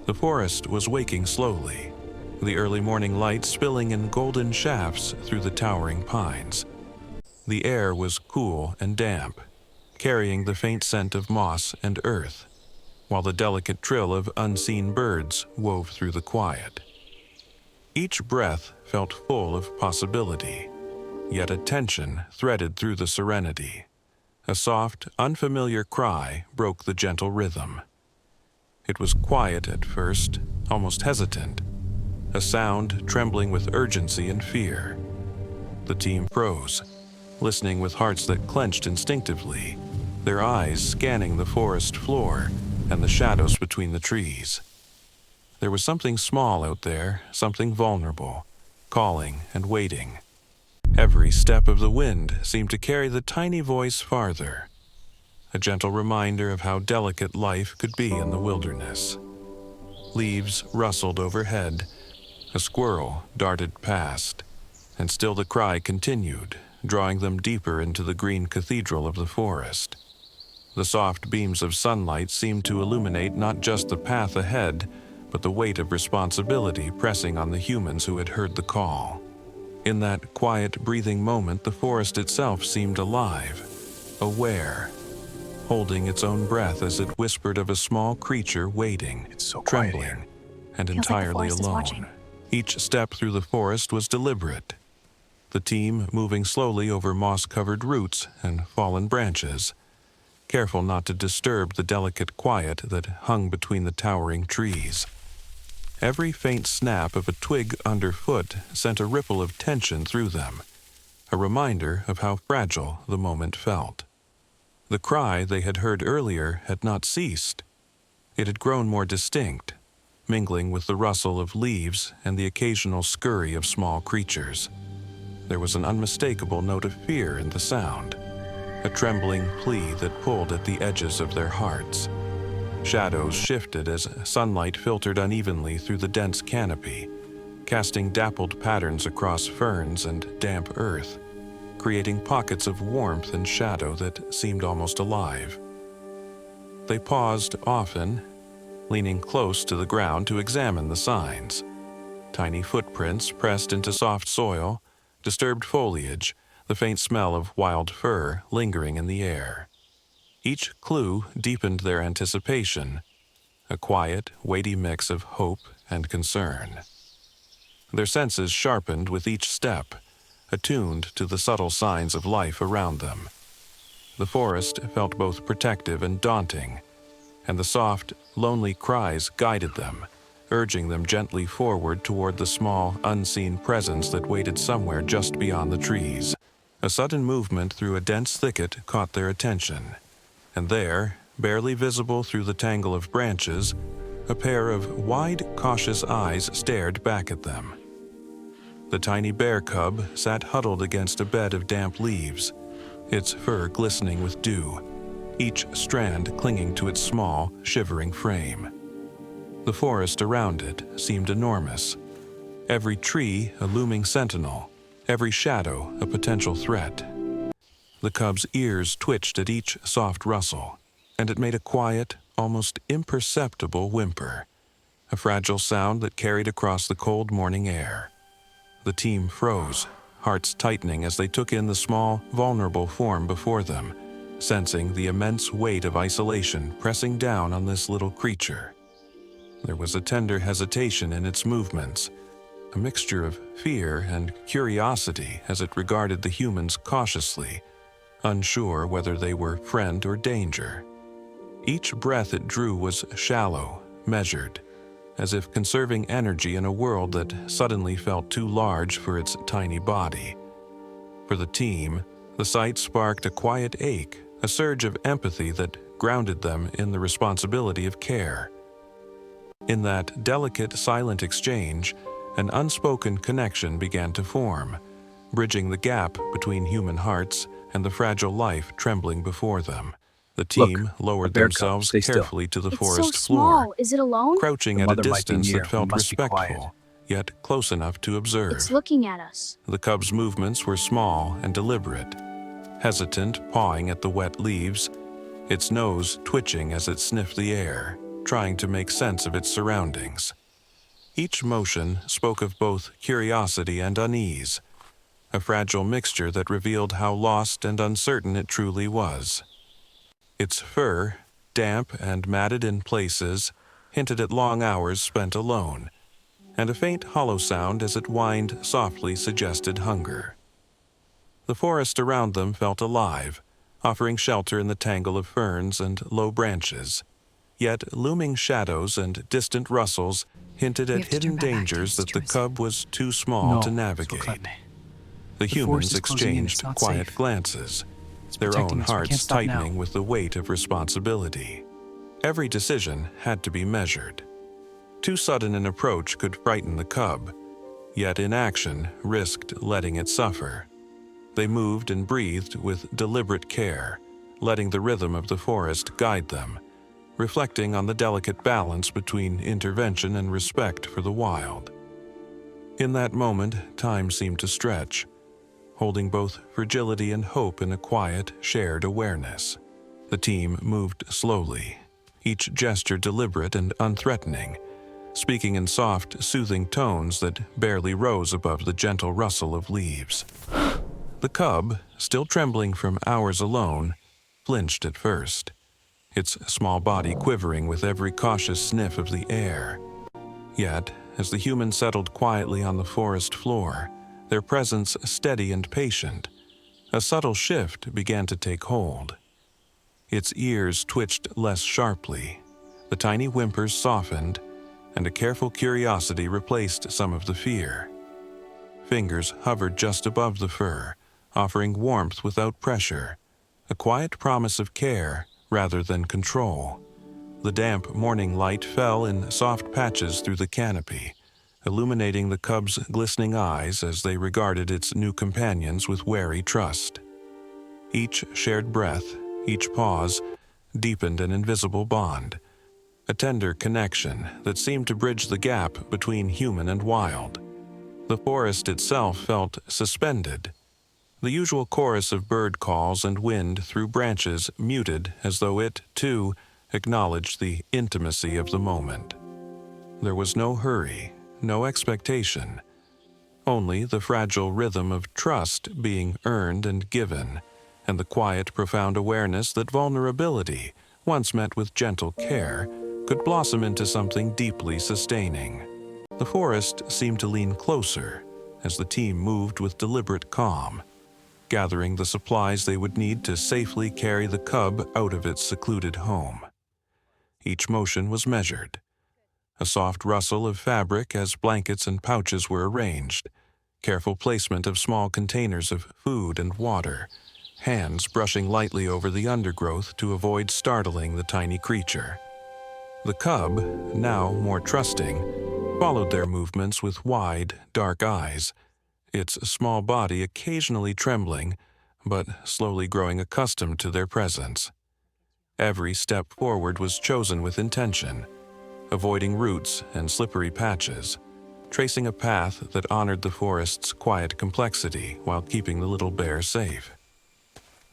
The forest was waking slowly, the early morning light spilling in golden shafts through the towering pines. The air was cool and damp, carrying the faint scent of moss and earth, while the delicate trill of unseen birds wove through the quiet. Each breath felt full of possibility, yet a tension threaded through the serenity. A soft, unfamiliar cry broke the gentle rhythm. It was quiet at first, almost hesitant, a sound trembling with urgency and fear. The team froze, listening with hearts that clenched instinctively, their eyes scanning the forest floor and the shadows between the trees. There was something small out there, something vulnerable, calling and waiting. Every step of the wind seemed to carry the tiny voice farther, a gentle reminder of how delicate life could be in the wilderness. Leaves rustled overhead, a squirrel darted past, and still the cry continued, drawing them deeper into the green cathedral of the forest. The soft beams of sunlight seemed to illuminate not just the path ahead, but the weight of responsibility pressing on the humans who had heard the call. In that quiet, breathing moment, the forest itself seemed alive, aware, holding its own breath as it whispered of a small creature waiting, trembling, and entirely alone. Each step through the forest was deliberate, the team moving slowly over moss-covered roots and fallen branches, careful not to disturb the delicate quiet that hung between the towering trees. Every faint snap of a twig underfoot sent a ripple of tension through them, a reminder of how fragile the moment felt. The cry they had heard earlier had not ceased. It had grown more distinct, mingling with the rustle of leaves and the occasional scurry of small creatures. There was an unmistakable note of fear in the sound, a trembling plea that pulled at the edges of their hearts. Shadows shifted as sunlight filtered unevenly through the dense canopy, casting dappled patterns across ferns and damp earth, creating pockets of warmth and shadow that seemed almost alive. They paused often, leaning close to the ground to examine the signs. Tiny footprints pressed into soft soil, disturbed foliage, the faint smell of wild fur lingering in the air. Each clue deepened their anticipation, a quiet, weighty mix of hope and concern. Their senses sharpened with each step, attuned to the subtle signs of life around them. The forest felt both protective and daunting, and the soft, lonely cries guided them, urging them gently forward toward the small, unseen presence that waited somewhere just beyond the trees. A sudden movement through a dense thicket caught their attention, and there, barely visible through the tangle of branches, a pair of wide, cautious eyes stared back at them. The tiny bear cub sat huddled against a bed of damp leaves, its fur glistening with dew, each strand clinging to its small, shivering frame. The forest around it seemed enormous, every tree a looming sentinel, every shadow a potential threat. The cub's ears twitched at each soft rustle, and it made a quiet, almost imperceptible whimper, a fragile sound that carried across the cold morning air. The team froze, hearts tightening as they took in the small, vulnerable form before them, sensing the immense weight of isolation pressing down on this little creature. There was a tender hesitation in its movements, a mixture of fear and curiosity as it regarded the humans cautiously, unsure whether they were friend or danger. Each breath it drew was shallow, measured, as if conserving energy in a world that suddenly felt too large for its tiny body. For the team, the sight sparked a quiet ache, a surge of empathy that grounded them in the responsibility of care. In that delicate, silent exchange, an unspoken connection began to form, bridging the gap between human hearts and the fragile life trembling before them. The team lowered themselves carefully to the forest floor, Is it alone? crouching at a distance that felt respectful, yet close enough to observe. It's looking at us. The cub's movements were small and deliberate, hesitant, pawing at the wet leaves, its nose twitching as it sniffed the air. trying to make sense of its surroundings. Each motion spoke of both curiosity and unease, a fragile mixture that revealed how lost and uncertain it truly was. Its fur, damp and matted in places, hinted at long hours spent alone, and a faint hollow sound as it whined softly suggested hunger. The forest around them felt alive, offering shelter in the tangle of ferns and low branches. Yet looming shadows and distant rustles hinted at hidden dangers that the cub was too small to navigate. The humans exchanged quiet glances, their own hearts tightening with the weight of responsibility. Every decision had to be measured. Too sudden an approach could frighten the cub, yet inaction risked letting it suffer. They moved and breathed with deliberate care, letting the rhythm of the forest guide them, reflecting on the delicate balance between intervention and respect for the wild. In that moment, time seemed to stretch, holding both fragility and hope in a quiet, shared awareness. The team moved slowly, each gesture deliberate and unthreatening, speaking in soft, soothing tones that barely rose above the gentle rustle of leaves. The cub, still trembling from hours alone, flinched at first, its small body quivering with every cautious sniff of the air. Yet, as the human settled quietly on the forest floor, their presence steady and patient, a subtle shift began to take hold. Its ears twitched less sharply, the tiny whimpers softened, and a careful curiosity replaced some of the fear. Fingers hovered just above the fur, offering warmth without pressure, a quiet promise of care rather than control. The damp morning light fell in soft patches through the canopy, illuminating the cub's glistening eyes as they regarded its new companions with wary trust. Each shared breath, each pause, deepened an invisible bond, a tender connection that seemed to bridge the gap between human and wild. The forest itself felt suspended, the usual chorus of bird calls and wind through branches muted as though it, too, acknowledged the intimacy of the moment. There was no hurry, no expectation, only the fragile rhythm of trust being earned and given, and the quiet, profound awareness that vulnerability, once met with gentle care, could blossom into something deeply sustaining. The forest seemed to lean closer as the team moved with deliberate calm, gathering the supplies they would need to safely carry the cub out of its secluded home. Each motion was measured, a soft rustle of fabric as blankets and pouches were arranged, careful placement of small containers of food and water, hands brushing lightly over the undergrowth to avoid startling the tiny creature. The cub, now more trusting, followed their movements with wide, dark eyes, its small body occasionally trembling, but slowly growing accustomed to their presence. Every step forward was chosen with intention, avoiding roots and slippery patches, tracing a path that honored the forest's quiet complexity while keeping the little bear safe.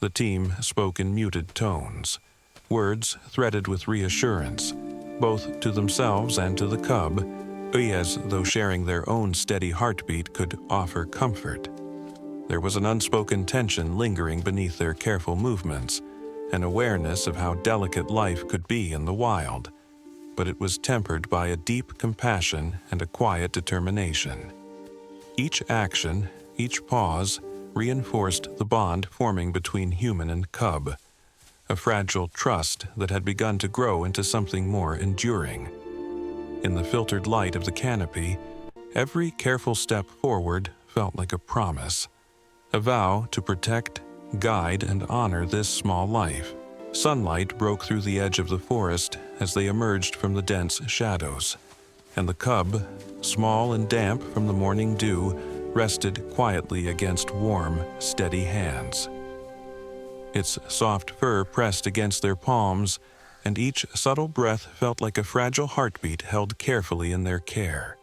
The team spoke in muted tones, words threaded with reassurance, both to themselves and to the cub, as though sharing their own steady heartbeat could offer comfort. There was an unspoken tension lingering beneath their careful movements, an awareness of how delicate life could be in the wild, but it was tempered by a deep compassion and a quiet determination. Each action, each pause, reinforced the bond forming between human and cub, a fragile trust that had begun to grow into something more enduring. In the filtered light of the canopy, every careful step forward felt like a promise, a vow to protect, guide, and honor this small life. Sunlight broke through the edge of the forest as they emerged from the dense shadows, and the cub, small and damp from the morning dew, rested quietly against warm, steady hands. Its soft fur pressed against their palms, and each subtle breath felt like a fragile heartbeat held carefully in their care.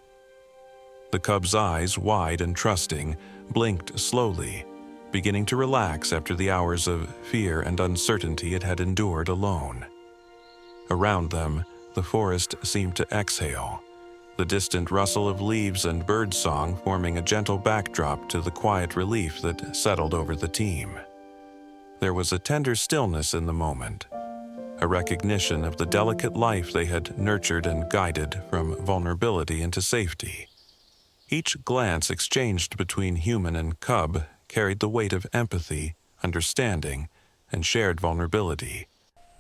The cub's eyes, wide and trusting, blinked slowly, beginning to relax after the hours of fear and uncertainty it had endured alone. Around them, The forest seemed to exhale, the distant rustle of leaves and birdsong forming a gentle backdrop to the quiet relief that settled over the team. There was a tender stillness in the moment, a recognition of the delicate life they had nurtured and guided from vulnerability into safety. Each glance exchanged between human and cub carried the weight of empathy, understanding, and shared vulnerability,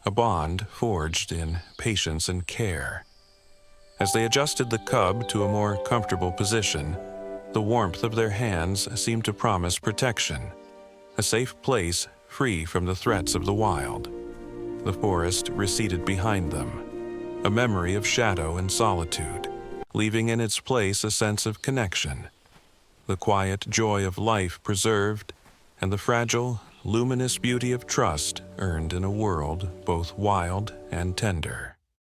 a bond forged in patience and care. As they adjusted the cub to a more comfortable position, the warmth of their hands seemed to promise protection, a safe place free from the threats of the wild. The forest receded behind them, a memory of shadow and solitude, leaving in its place a sense of connection, the quiet joy of life preserved, and the fragile, luminous beauty of trust earned in a world both wild and tender.